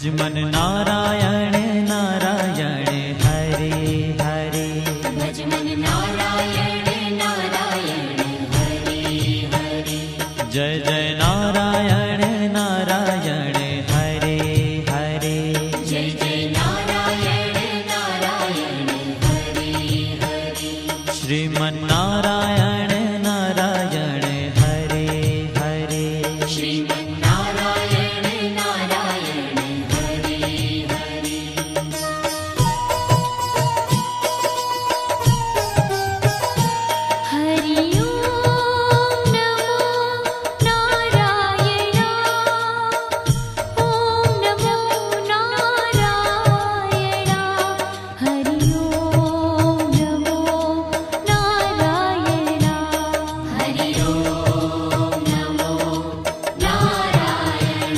भजमन नारायण नारायण हरे हरे। भजमन नारायण नारायण हरे हरे। जय जय नारायण नारायण हरे हरे। जय जय नारायण नारायण हरे हरे। श्रीमन नारायण नारायण हरे हरे। श्रीमन नारायण नारायण हरे हरे। हरि ओम नमो नारायण। ओम नमो नारायण। हरि ओम नमो नारायण। हरि ओम नमो नारायण।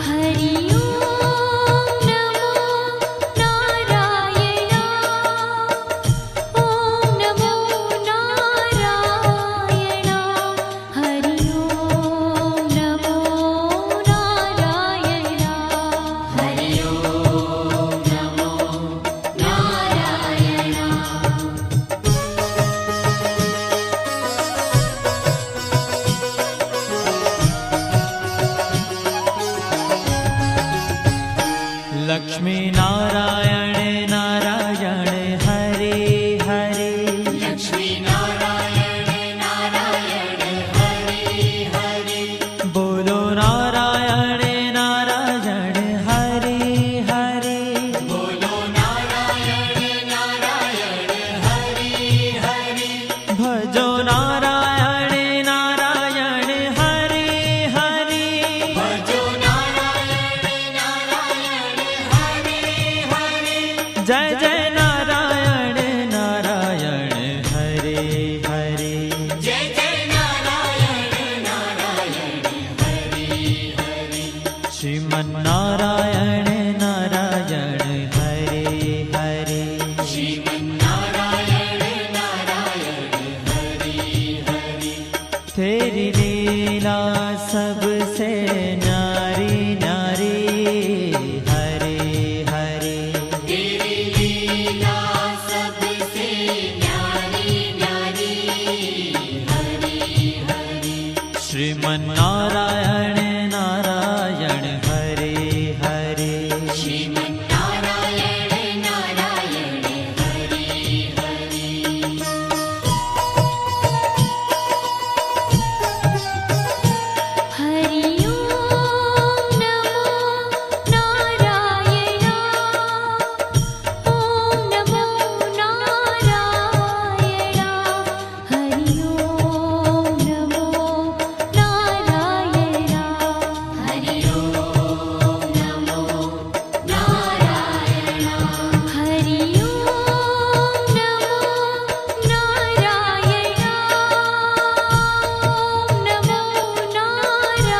हरि ओम नमो नारायण। ओम नमो नारायण। हरि ओम नमो नारायण। हरि ओम नमो नारायण। लक्ष्मी नारायण नारायण हरे हरे। लक्ष्मी नारायण नारायण हरे हरे। बोलो नारायण नारायण हरे हरे। बोलो नारायण नारायण हरे हरे। भजो नारायण नारायण हरे हरे। भजो नारायण नारायण हरे हरे। जय जय नारायण नारायण हरे हरे। जय जय नारायण नारायण हरे हरे। श्रीमन नारायण नारायण हरे हरे। श्रीमन नारायण नारायण हरे हरे। तेरी लीला सबसे न्यारी न्यारी हरे हरे। तेरी लीला सबसे न्यारी न्यारी हरे हरे। श्रीमन नारायण नारायण हरे हरे। श्रीमन नारायण नारायण हरे हरे। हरि ओम नमो नारायण। ओम नमो नारायण। हरि ओम नमो नारायण। हरि ओम नमो नारायण। हरि ओम नमो नारायण। ओम नमो नारायण।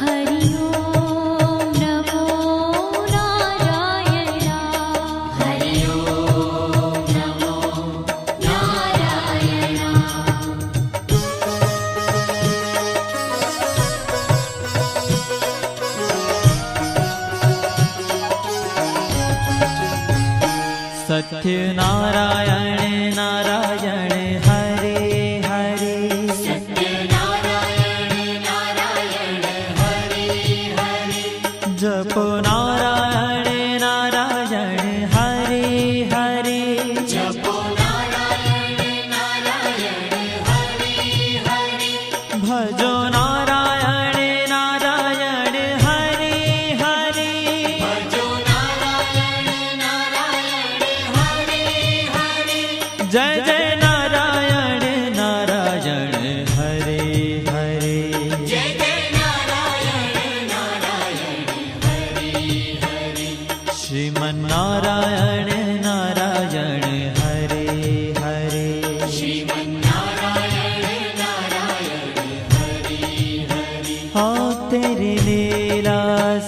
हरि ओम नमो नारायण। हरि ओम नमो सत्य नारायण नारायण हरे हरे। सत्य नारायण नारायण हरे हरे। जपो नारायण नारायण हरे हरे। जपो नारायण नारायण हरे हरे। भजो नारायण नारायण हरे हरे। भजो नारायण नारायण हरे हरे। जय जय नारायण नारायण हरे हरे। जय जय नारायण नारायण हरे हरे। श्रीमन नारायण नारायण हरे हरे। श्रीमन नारायण नारायण हरे हरे। हाँ तेरी लीला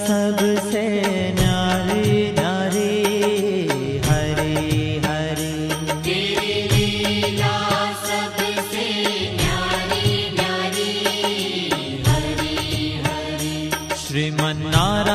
सबसे न्यारी न्यारी हरे हरे। तेरी लीला सबसे न्यारी न्यारी हरे हरे। श्रीमन नारायण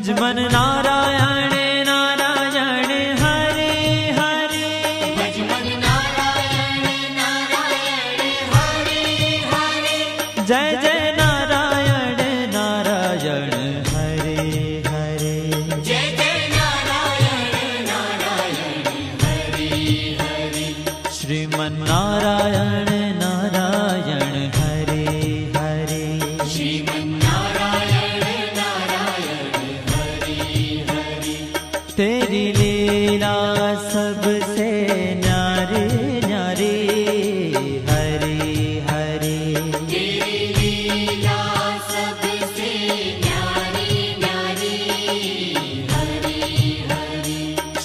भजमन नारायण नारायण हरे हरे भजमन नारायण नारायण हरे हरे जय जय नारायण नारायण हरे हरे जय जय नारायण नारायण हरे हरे श्रीमन नारायण नारायण हरे हरे श्रीमन्नारायण नारायण हरे हरे तेरी लीला सबसे न्यारी न्यारी हरे हरे तेरी लीला सबसे न्यारी न्यारी हरे हरे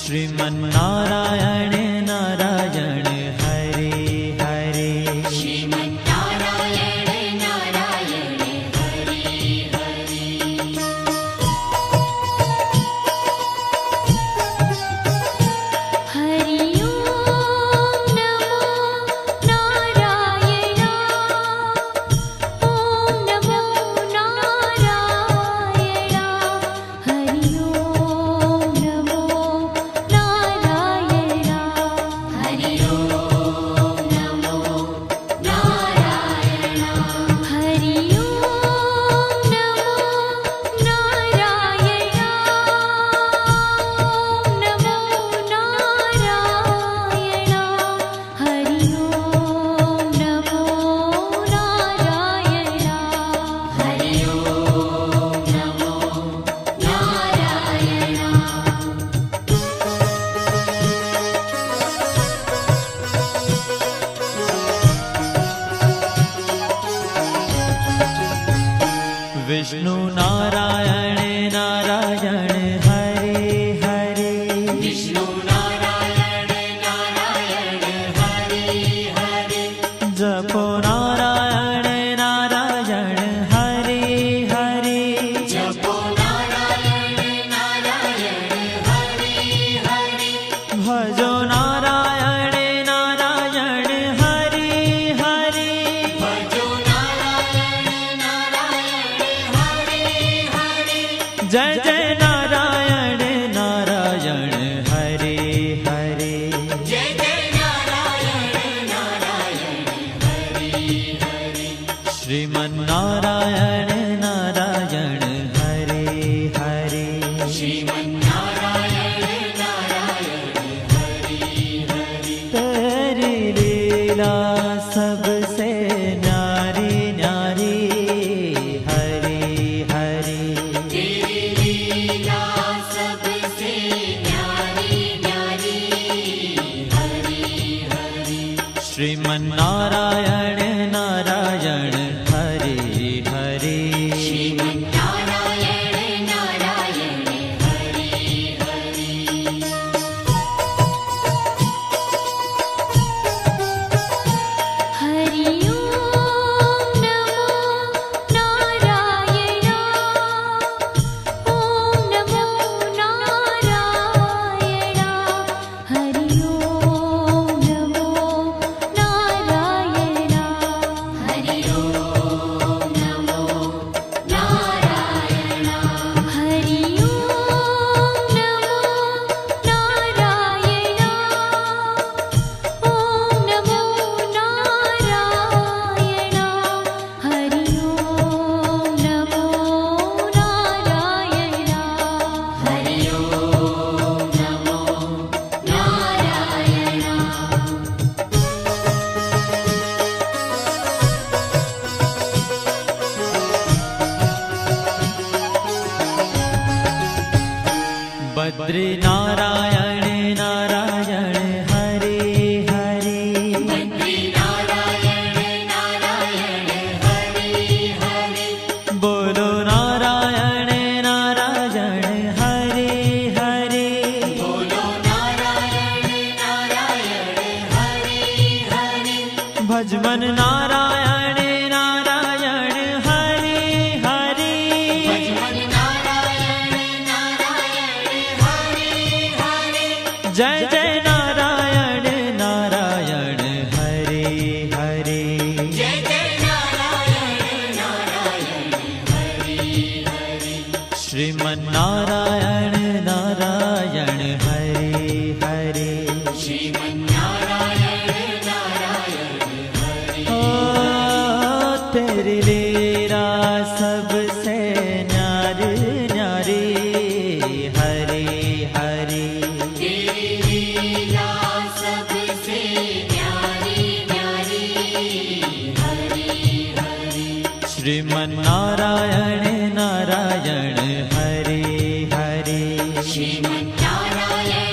श्रीमन नारायण नारायण हरे हरे श्रीमन्नारायण नारायण हरे हरे हरि ओम नमो नारायण ओम नमो नारायण हरि ओम नमो नारायण हरि ओम नमो नारायण हरि ओम नमो नारायण ओम नमो नारायण हरि ओम नमो नारायण हरि ओम नमो नारायण विष्णु नारायण नारायण हरे हरे विष्णु नारायण नारायण हरे हरे जपो नारायण नारायण हरे हरे जपो नारायण नारायण हरे हरे भजो नारायण नारायण हरे हरे भजो नारायण नारायण हरे हरे जय जय नारायण नारायण हरे हरे जय जय नारायण नारायण हरे हरे श्रीमन नारायण नारायण हरे हरे श्रीमन्नारायण नारायण हरे हरे तेरी लीला सबसे न्यारी न्यारी हरे हरे तेरी लीला सबसे न्यारी न्यारी हरे हरे श्रीमन नारायण नारायण हरे हरे श्रीमन्नारायण नारायण हरे हरे हरि ओम नमो नारायण ओम नमो नारायण हरि ओम नमो नारायण हरि ओम नमो नारायण हरि ओम नमो नारायण ओम नमो नारायण हरि ओम नमो नारायण हरि ओम नमो नारायण बद्री नारायण नारायण हरे हरे बद्री नारायण नारायण हरे हरे बोलो नारायण नारायण हरे हरे बोलो नारायण नारायण हरे हरे भजमन नारायण नारायण हरे हरे भजमन नारायण नारायण हरे श्रीमन्नारायण नारायण हरे हरे श्रीमन्नारायण नारायण हरे ओ तेरी लीला सबसे न्यारी न्यारी हरे हरे तेरी लीला सबसे न्यारी न्यारी हरे हरे श्रीमन्नारायण नारायण हरे हरे श्रीमन्नारायण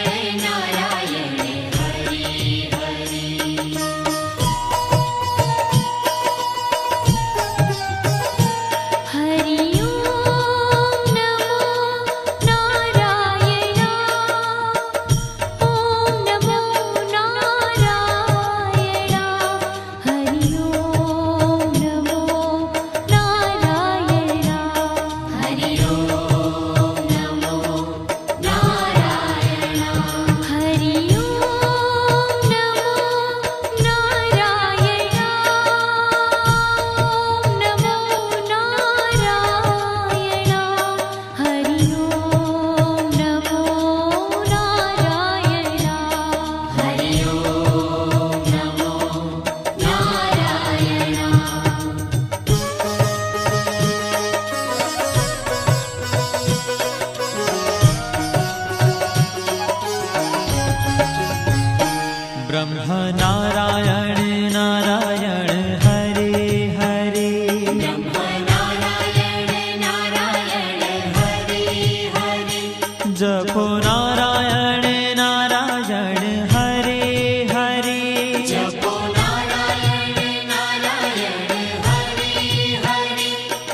नारायण हरे हरे हरि ओम नमो नारायण ओम नमो नारायण हरि ओम नमो नारायण हरि ओम नमो नारायण हरि ओम नमो नारायण ओम नमो नारायण हरि ओम नमो नारायण हरि ओम नमो नारायण ब्रह्म नारायण नारायण हरे हरे ब्रह्म नारायण नारायण हरे हरे जपो नारायण नारायण हरे हरे जपो नारायण नारायण हरे हरे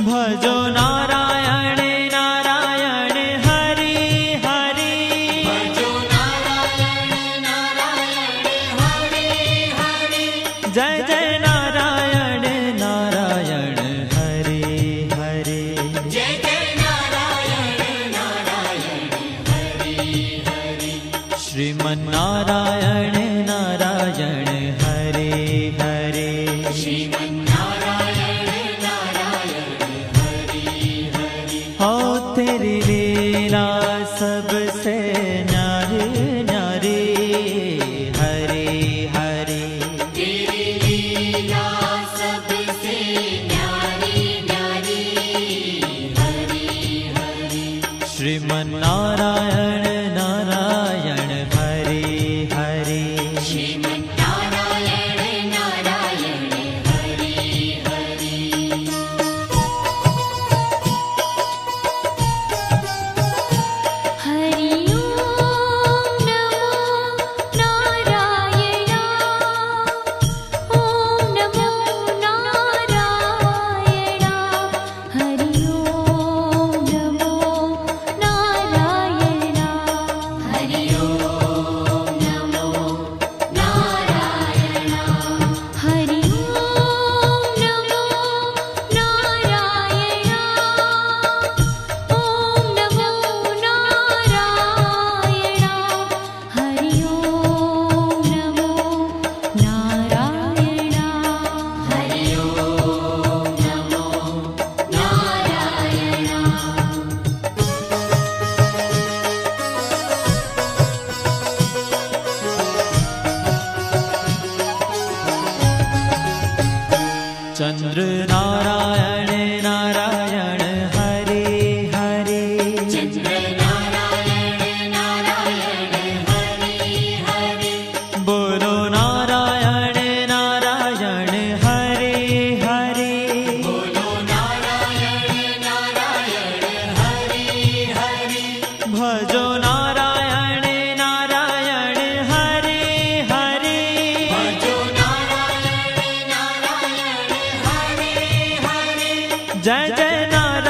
भजो नारायण नारायण हरे हरे भजो नारायण नारायण हरे हरे जय जय नारायण नारायण हरे हरे जय जय नारायण नारायण हरे हरे श्रीमन्नारायण नारायण हरे हरे श्रीमन्नारायण नारायण हरे हरे हो तेरी लीला सबसे न्यारी न्यारी हरे हरे तेरी लीला सबसे न्यारी न्यारी हरे हरे श्रीमन्नारायण नारायण हरे हरे श्रीमन्नारायण नारायण हरे हरे हरि ओम नमो नारायण ओम नमो नारायण हरि ओम नमो नारायण हरि ओम नमो नारायण हरि ओम नमो नारायण ओम नमो नारायण हरि ओम नमो नारायण हरि ओम नमो नारायण चंद्र नारायण नारायण हरे हरे चंद्र नारायण नारायण हरे हरे बोलो नारायण नारायण हरे हरे बोलो नारायण नारायण हरे हरे भजो नारायण नारायण हरे हरे भजो नारायण नारायण हरे हरे जय जय नारायण